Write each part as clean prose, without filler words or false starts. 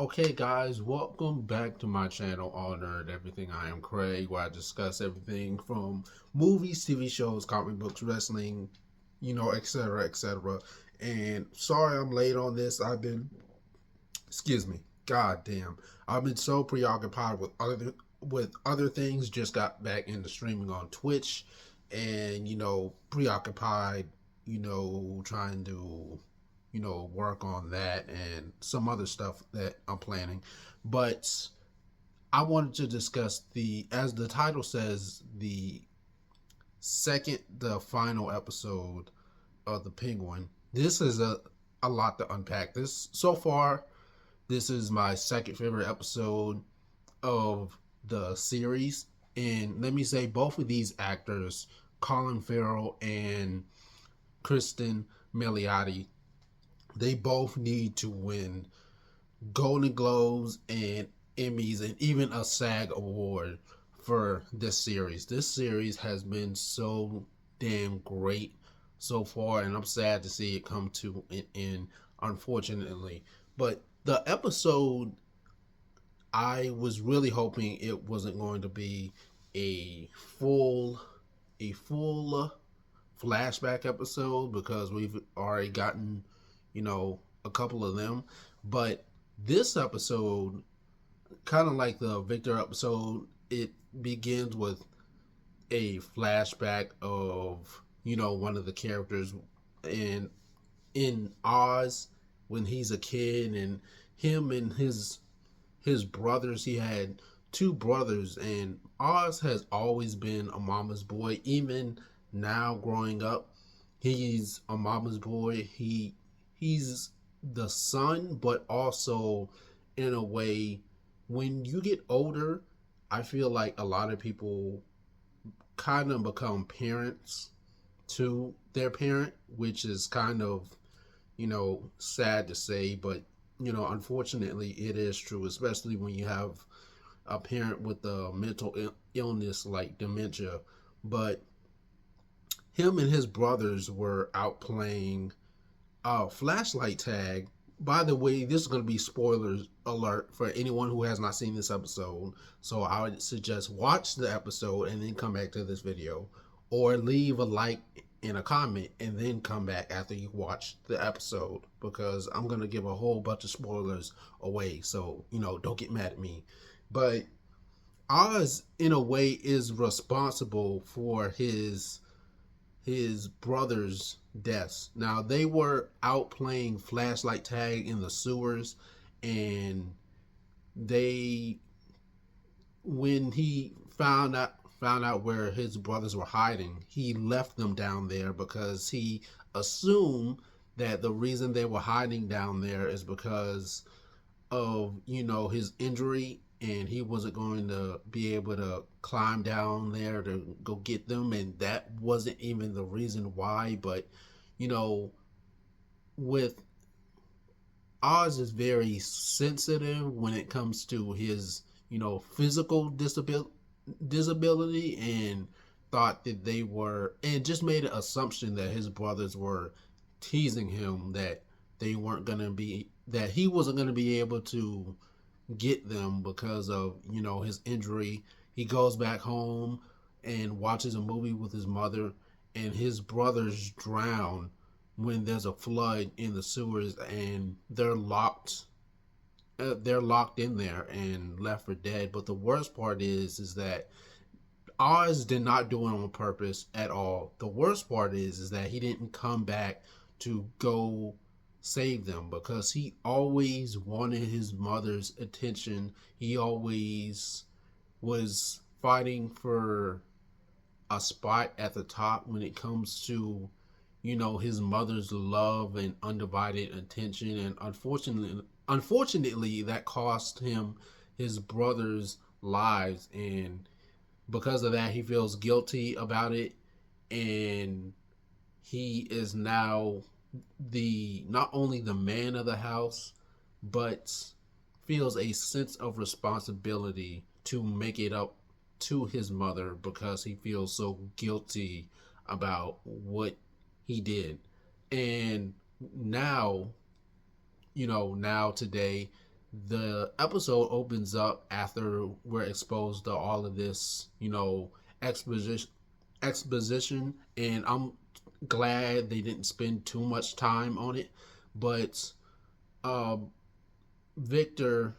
Okay, guys, welcome back to my channel, All Nerd Everything. I am Craig, where I discuss everything from movies, TV shows, comic books, wrestling, etc., etc. And sorry I'm late on this. Excuse me, god damn, I've been so preoccupied with other things. Just got back into streaming on Twitch, and preoccupied, trying to work on that and some other stuff that I'm planning. But I wanted to discuss as the title says, the final episode of The Penguin. This is a lot to unpack. This is my second favorite episode of the series. And let me say, both of these actors, Colin Farrell and Kristen Milioti, they both need to win Golden Globes and Emmys and even a SAG award for this series. This series has been so damn great so far, and I'm sad to see it come to an end, unfortunately. But the episode, I was really hoping it wasn't going to be a full flashback episode, because we've already gotten, a couple of them. But this episode, kind of like the Victor episode, it begins with a flashback of, one of the characters in Oz when he's a kid, and him and his brothers. He had two brothers, and Oz has always been a mama's boy. Even now, growing up, he's a mama's boy. He's the son, but also, in a way, when you get older, I feel like a lot of people kind of become parents to their parent, which is kind of, sad to say, but unfortunately, it is true, especially when you have a parent with a mental illness like dementia. But him and his brothers were out playing flashlight tag. By the way, this is going to be spoilers alert for anyone who has not seen this episode. So I would suggest watch the episode and then come back to this video, or leave a like and a comment and then come back after you watch the episode, because I'm going to give a whole bunch of spoilers away. So, don't get mad at me. But Oz, in a way, is responsible for his brother's deaths. Now, they were out playing flashlight tag in the sewers, and they when he found out where his brothers were hiding, he left them down there because he assumed that the reason they were hiding down there is because of, his injury, and he wasn't going to be able to climb down there to go get them, and that wasn't even the reason why. But you know with Oz, is very sensitive when it comes to his physical disability, and thought that they were, and just made an assumption that his brothers were teasing him, that he wasn't going to be able to get them because of his injury. He goes back home and watches a movie with his mother, and his brothers drown when there's a flood in the sewers, and they're locked in there and left for dead. But the worst part is that Oz did not do it on purpose at all. The worst part is that he didn't come back to go save them, because he always wanted his mother's attention. He always was fighting for a spot at the top when it comes to his mother's love and undivided attention. And unfortunately, that cost him his brother's lives, and because of that, he feels guilty about it. And he is now the not only the man of the house, but feels a sense of responsibility to make it up to his mother, because he feels so guilty about what he did. And now, now today, The episode opens up after we're exposed to all of this, exposition, exposition, and I'm glad they didn't spend too much time on it. But um, Victor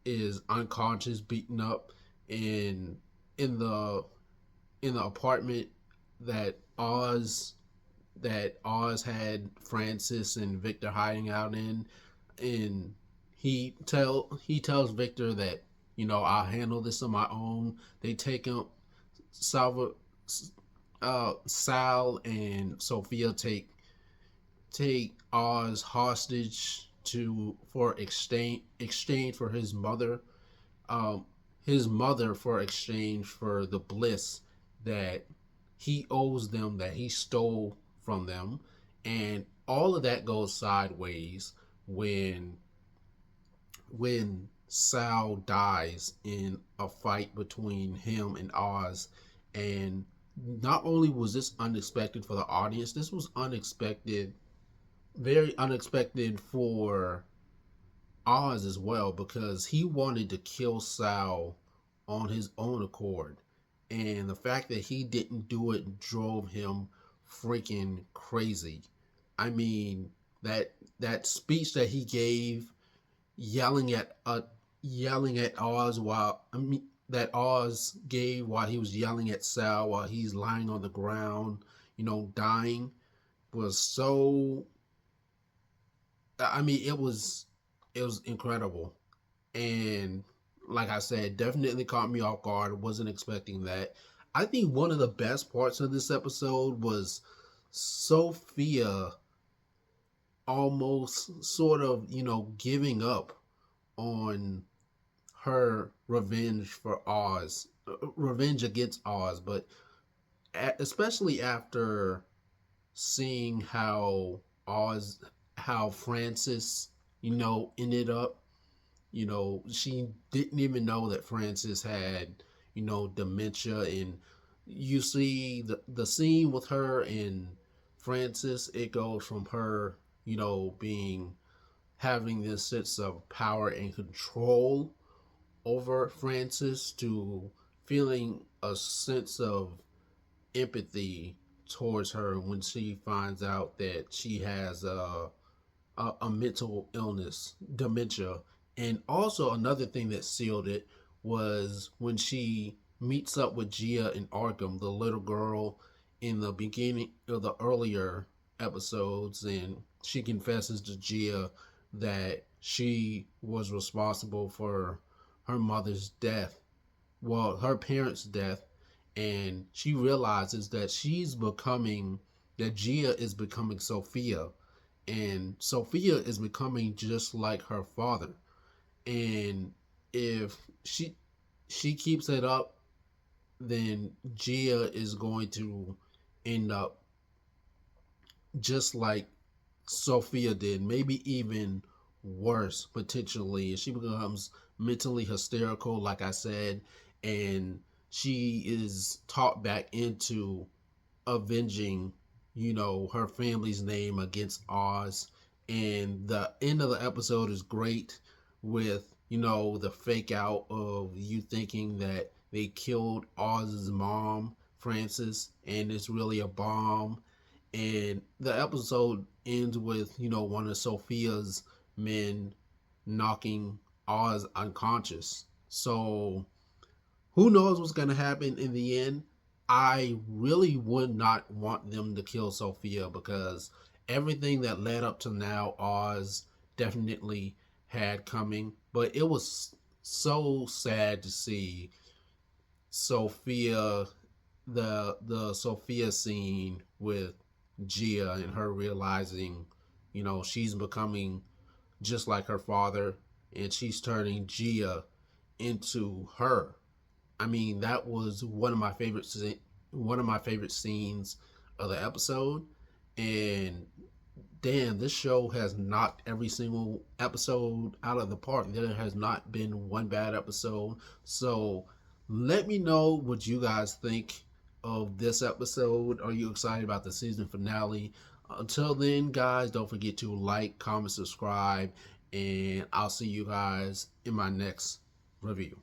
is unconscious, beaten up in in the in the apartment that Oz had Francis and Victor hiding out in, and he tells Victor that I'll handle this on my own. They take him. Salva, Sal and Sophia take Oz hostage to for exchange for um, his mother for exchange for the bliss that he owes them, that he stole from them. And all of that goes sideways when Sal dies in a fight between him and Oz. And not only was this unexpected for the audience, this was unexpected, very unexpected for Oz as well, because he wanted to kill Sal on his own accord. And the fact that he didn't do it drove him freaking crazy. I mean, that speech that he gave, yelling at Oz while that Oz gave while he was yelling at Sal while he's lying on the ground, dying, was so. I mean, it was incredible, and like I said, definitely caught me off guard. Wasn't expecting that. I think one of the best parts of this episode was Sophia almost sort of giving up on her revenge for Oz, revenge against Oz, but especially after seeing how Francis, ended up. She didn't even know that Francis had, dementia. And you see the scene with her and Francis, it goes from her, being having this sense of power and control over Francis to feeling a sense of empathy towards her when she finds out that she has a mental illness, dementia. And also, another thing that sealed it was when she meets up with Gia in Arkham, the little girl in the beginning of the earlier episodes, and she confesses to Gia that she was responsible for her mother's death, well, her parents' death, and she realizes that Gia is becoming Sophia, and Sophia is becoming just like her father. And if she keeps it up, then Gia is going to end up just like Sophia did, maybe even worse potentially. She becomes mentally hysterical, like I said, and she is taught back into avenging, her family's name against Oz. And the end of the episode is great with, the fake out of you thinking that they killed Oz's mom, Frances, and it's really a bomb. And the episode ends with, one of Sophia's men knocking Oz unconscious. So who knows what's going to happen in the end? I really would not want them to kill Sophia because everything that led up to now, Oz definitely had coming. But it was so sad to see Sophia, the Sophia scene with Gia and her realizing, she's becoming just like her father, and she's turning Gia into her. I mean, that was one of my favorite scenes of the episode. And damn, this show has knocked every single episode out of the park. There has not been one bad episode. So let me know what you guys think of this episode. Are you excited about the season finale? Until then, guys, don't forget to like, comment, subscribe, and I'll see you guys in my next review.